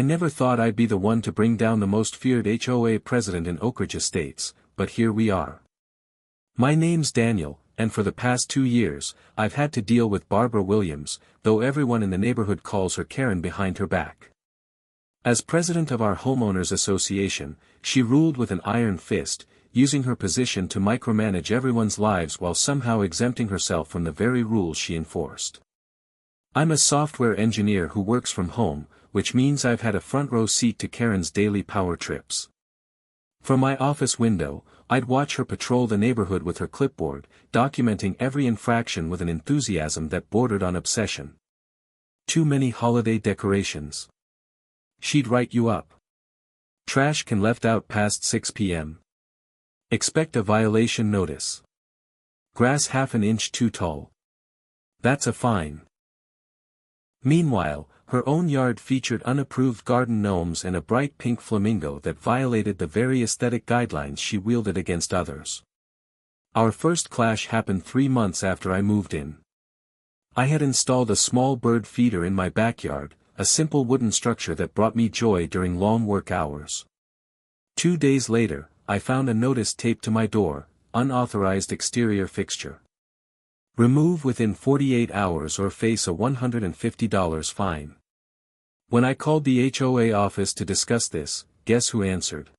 I never thought I'd be the one to bring down the most feared HOA president in Oakridge Estates, but here we are. My name's Daniel, and for the past 2 years, I've had to deal with Barbara Williams, though everyone in the neighborhood calls her Karen behind her back. As president of our homeowners association, she ruled with an iron fist, using her position to micromanage everyone's lives while somehow exempting herself from the very rules she enforced. I'm a software engineer who works from home, which means I've had a front row seat to Karen's daily power trips. From my office window, I'd watch her patrol the neighborhood with her clipboard, documenting every infraction with an enthusiasm that bordered on obsession. Too many holiday decorations. She'd write you up. Trash can left out past 6 p.m. Expect a violation notice. Grass half an inch too tall. That's a fine. Meanwhile, her own yard featured unapproved garden gnomes and a bright pink flamingo that violated the very aesthetic guidelines she wielded against others. Our first clash happened 3 months after I moved in. I had installed a small bird feeder in my backyard, a simple wooden structure that brought me joy during long work hours. 2 days later, I found a notice taped to my door, unauthorized exterior fixture. Remove within 48 hours or face a $150 fine. When I called the HOA office to discuss this, guess who answered?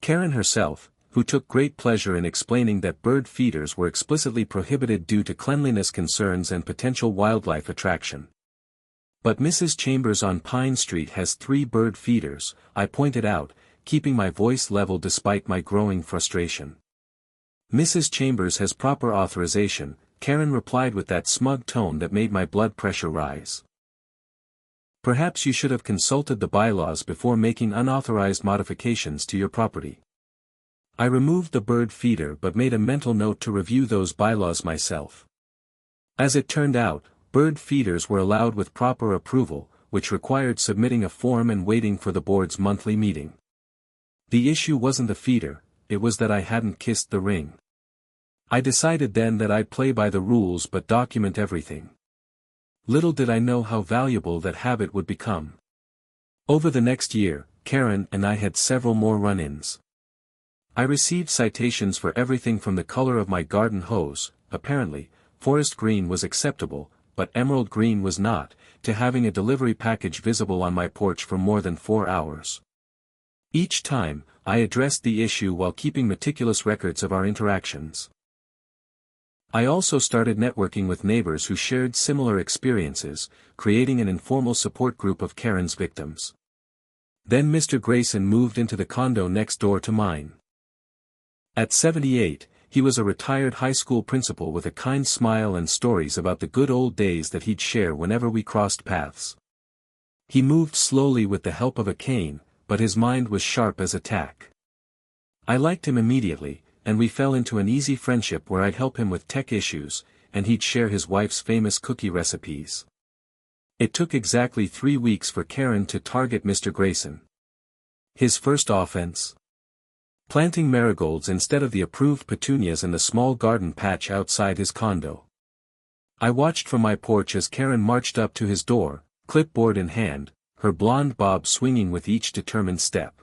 Karen herself, who took great pleasure in explaining that bird feeders were explicitly prohibited due to cleanliness concerns and potential wildlife attraction. But Mrs. Chambers on Pine Street has 3 bird feeders, I pointed out, keeping my voice level despite my growing frustration. Mrs. Chambers has proper authorization, Karen replied with that smug tone that made my blood pressure rise. Perhaps you should have consulted the bylaws before making unauthorized modifications to your property. I removed the bird feeder but made a mental note to review those bylaws myself. As it turned out, bird feeders were allowed with proper approval, which required submitting a form and waiting for the board's monthly meeting. The issue wasn't the feeder, it was that I hadn't kissed the ring. I decided then that I'd play by the rules but document everything. Little did I know how valuable that habit would become. Over the next year, Karen and I had several more run-ins. I received citations for everything from the color of my garden hose, apparently, forest green was acceptable, but emerald green was not, to having a delivery package visible on my porch for more than 4 hours. Each time, I addressed the issue while keeping meticulous records of our interactions. I also started networking with neighbors who shared similar experiences, creating an informal support group of Karen's victims. Then Mr. Grayson moved into the condo next door to mine. At 78, he was a retired high school principal with a kind smile and stories about the good old days that he'd share whenever we crossed paths. He moved slowly with the help of a cane, but his mind was sharp as a tack. I liked him immediately, and we fell into an easy friendship where I'd help him with tech issues, and he'd share his wife's famous cookie recipes. It took exactly 3 weeks for Karen to target Mr. Grayson. His first offense? Planting marigolds instead of the approved petunias in the small garden patch outside his condo. I watched from my porch as Karen marched up to his door, clipboard in hand, her blonde bob swinging with each determined step.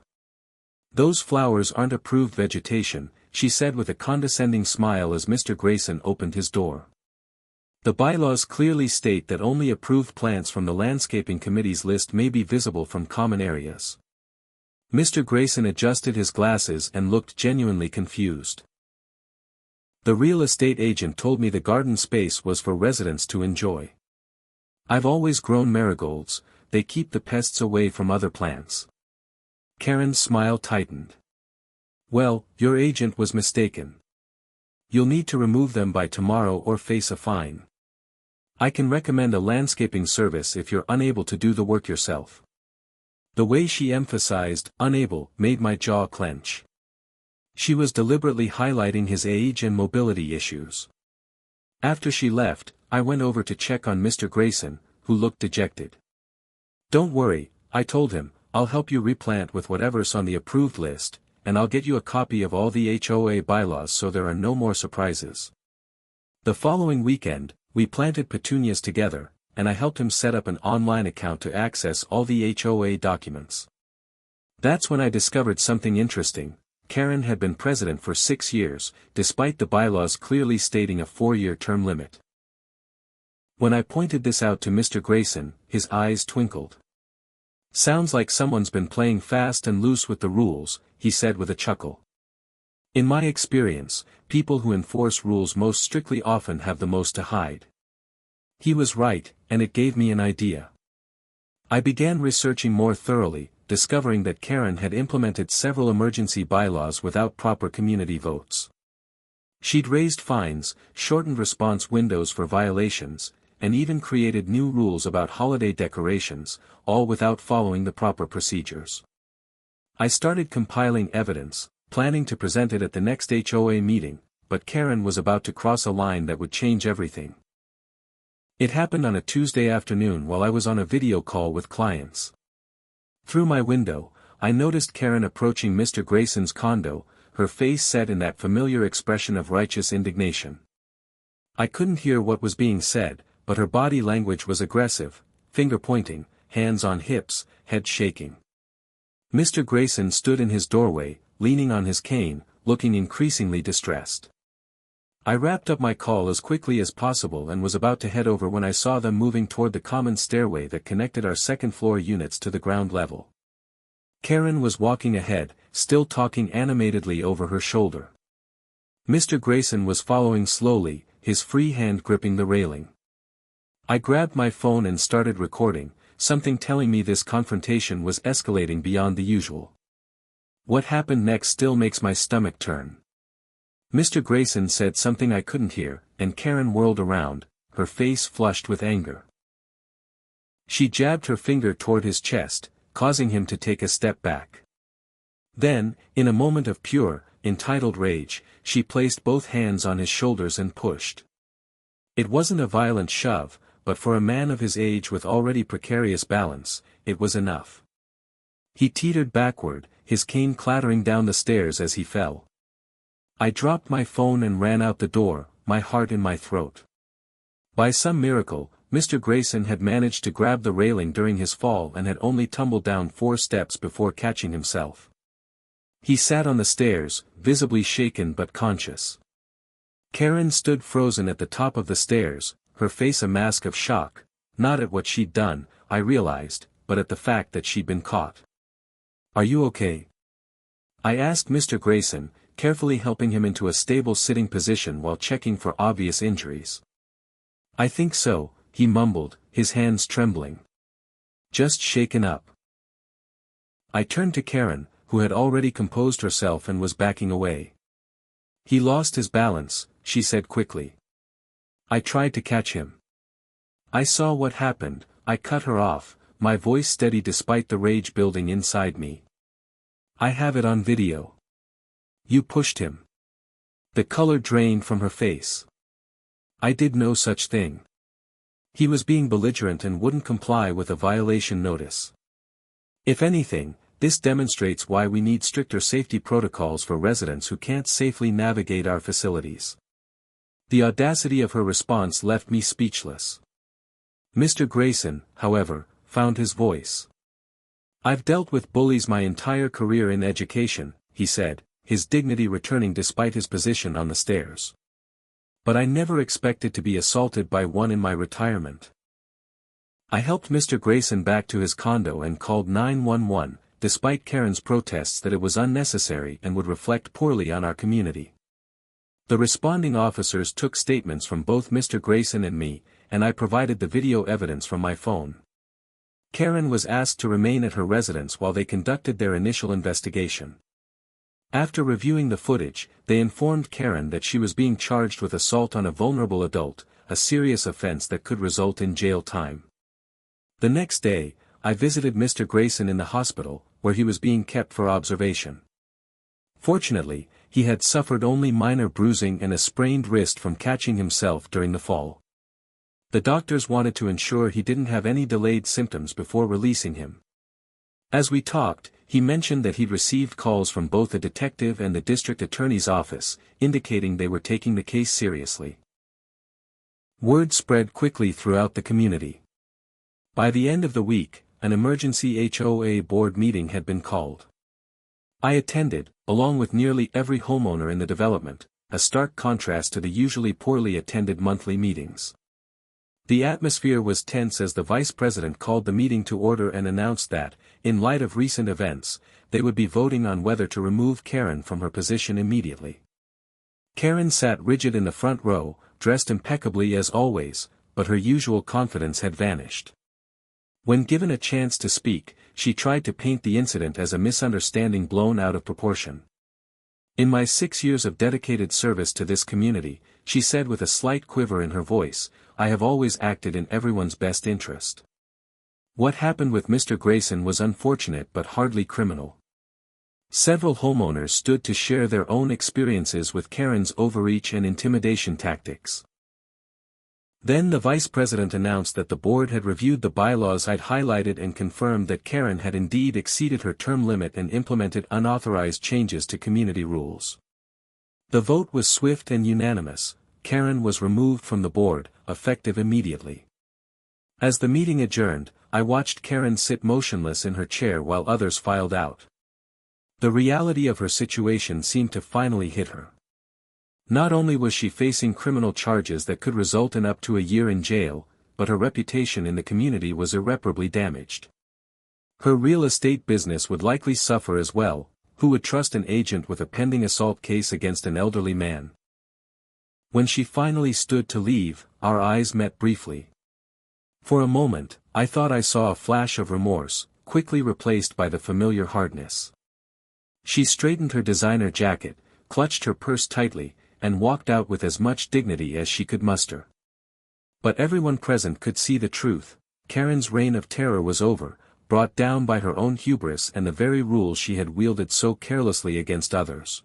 "Those flowers aren't approved vegetation," she said with a condescending smile as Mr. Grayson opened his door. "The bylaws clearly state that only approved plants from the landscaping committee's list may be visible from common areas." Mr. Grayson adjusted his glasses and looked genuinely confused. "The real estate agent told me the garden space was for residents to enjoy. I've always grown marigolds, they keep the pests away from other plants." Karen's smile tightened. "Well, your agent was mistaken. You'll need to remove them by tomorrow or face a fine. I can recommend a landscaping service if you're unable to do the work yourself." The way she emphasized "unable" made my jaw clench. She was deliberately highlighting his age and mobility issues. After she left, I went over to check on Mr. Grayson, who looked dejected. "Don't worry," I told him, "I'll help you replant with whatever's on the approved list, and I'll get you a copy of all the HOA bylaws so there are no more surprises." The following weekend, we planted petunias together, and I helped him set up an online account to access all the HOA documents. That's when I discovered something interesting. Karen had been president for 6 years, despite the bylaws clearly stating a 4-year term limit. When I pointed this out to Mr. Grayson, his eyes twinkled. "Sounds like someone's been playing fast and loose with the rules," he said with a chuckle. "In my experience, people who enforce rules most strictly often have the most to hide." He was right, and it gave me an idea. I began researching more thoroughly, discovering that Karen had implemented several emergency bylaws without proper community votes. She'd raised fines, shortened response windows for violations, and even created new rules about holiday decorations, all without following the proper procedures. I started compiling evidence, planning to present it at the next HOA meeting, but Karen was about to cross a line that would change everything. It happened on a Tuesday afternoon while I was on a video call with clients. Through my window, I noticed Karen approaching Mr. Grayson's condo, her face set in that familiar expression of righteous indignation. I couldn't hear what was being said, but her body language was aggressive, finger-pointing, hands on hips, head shaking. Mr. Grayson stood in his doorway, leaning on his cane, looking increasingly distressed. I wrapped up my call as quickly as possible and was about to head over when I saw them moving toward the common stairway that connected our second-floor units to the ground level. Karen was walking ahead, still talking animatedly over her shoulder. Mr. Grayson was following slowly, his free hand gripping the railing. I grabbed my phone and started recording, something telling me this confrontation was escalating beyond the usual. What happened next still makes my stomach turn. Mr. Grayson said something I couldn't hear, and Karen whirled around, her face flushed with anger. She jabbed her finger toward his chest, causing him to take a step back. Then, in a moment of pure, entitled rage, she placed both hands on his shoulders and pushed. It wasn't a violent shove, but for a man of his age with already precarious balance, it was enough. He teetered backward, his cane clattering down the stairs as he fell. I dropped my phone and ran out the door, my heart in my throat. By some miracle, Mr. Grayson had managed to grab the railing during his fall and had only tumbled down 4 steps before catching himself. He sat on the stairs, visibly shaken but conscious. Karen stood frozen at the top of the stairs, her face a mask of shock, not at what she'd done, I realized, but at the fact that she'd been caught. "Are you okay?" I asked Mr. Grayson, carefully helping him into a stable sitting position while checking for obvious injuries. "I think so," he mumbled, his hands trembling. "Just shaken up." I turned to Karen, who had already composed herself and was backing away. "He lost his balance," she said quickly. I tried to catch him. I saw what happened, I cut her off, my voice steady despite the rage building inside me. "I have it on video. You pushed him." The color drained from her face. "I did no such thing. He was being belligerent and wouldn't comply with a violation notice. If anything, this demonstrates why we need stricter safety protocols for residents who can't safely navigate our facilities." The audacity of her response left me speechless. Mr. Grayson, however, found his voice. "I've dealt with bullies my entire career in education," he said, his dignity returning despite his position on the stairs. "But I never expected to be assaulted by one in my retirement." I helped Mr. Grayson back to his condo and called 911, despite Karen's protests that it was unnecessary and would reflect poorly on our community. The responding officers took statements from both Mr. Grayson and me, and I provided the video evidence from my phone. Karen was asked to remain at her residence while they conducted their initial investigation. After reviewing the footage, they informed Karen that she was being charged with assault on a vulnerable adult, a serious offense that could result in jail time. The next day, I visited Mr. Grayson in the hospital, where he was being kept for observation. Fortunately, he had suffered only minor bruising and a sprained wrist from catching himself during the fall. The doctors wanted to ensure he didn't have any delayed symptoms before releasing him. As we talked, he mentioned that he'd received calls from both the detective and the district attorney's office, indicating they were taking the case seriously. Word spread quickly throughout the community. By the end of the week, an emergency HOA board meeting had been called. I attended, along with nearly every homeowner in the development, a stark contrast to the usually poorly attended monthly meetings. The atmosphere was tense as the vice president called the meeting to order and announced that, in light of recent events, they would be voting on whether to remove Karen from her position immediately. Karen sat rigid in the front row, dressed impeccably as always, but her usual confidence had vanished. When given a chance to speak, she tried to paint the incident as a misunderstanding blown out of proportion. In my 6 years of dedicated service to this community, she said with a slight quiver in her voice, I have always acted in everyone's best interest. What happened with Mr. Grayson was unfortunate but hardly criminal. Several homeowners stood to share their own experiences with Karen's overreach and intimidation tactics. Then the vice president announced that the board had reviewed the bylaws I'd highlighted and confirmed that Karen had indeed exceeded her term limit and implemented unauthorized changes to community rules. The vote was swift and unanimous. Karen was removed from the board, effective immediately. As the meeting adjourned, I watched Karen sit motionless in her chair while others filed out. The reality of her situation seemed to finally hit her. Not only was she facing criminal charges that could result in up to a year in jail, but her reputation in the community was irreparably damaged. Her real estate business would likely suffer as well. Who would trust an agent with a pending assault case against an elderly man? When she finally stood to leave, our eyes met briefly. For a moment, I thought I saw a flash of remorse, quickly replaced by the familiar hardness. She straightened her designer jacket, clutched her purse tightly, and walked out with as much dignity as she could muster. But everyone present could see the truth. Karen's reign of terror was over, brought down by her own hubris and the very rules she had wielded so carelessly against others.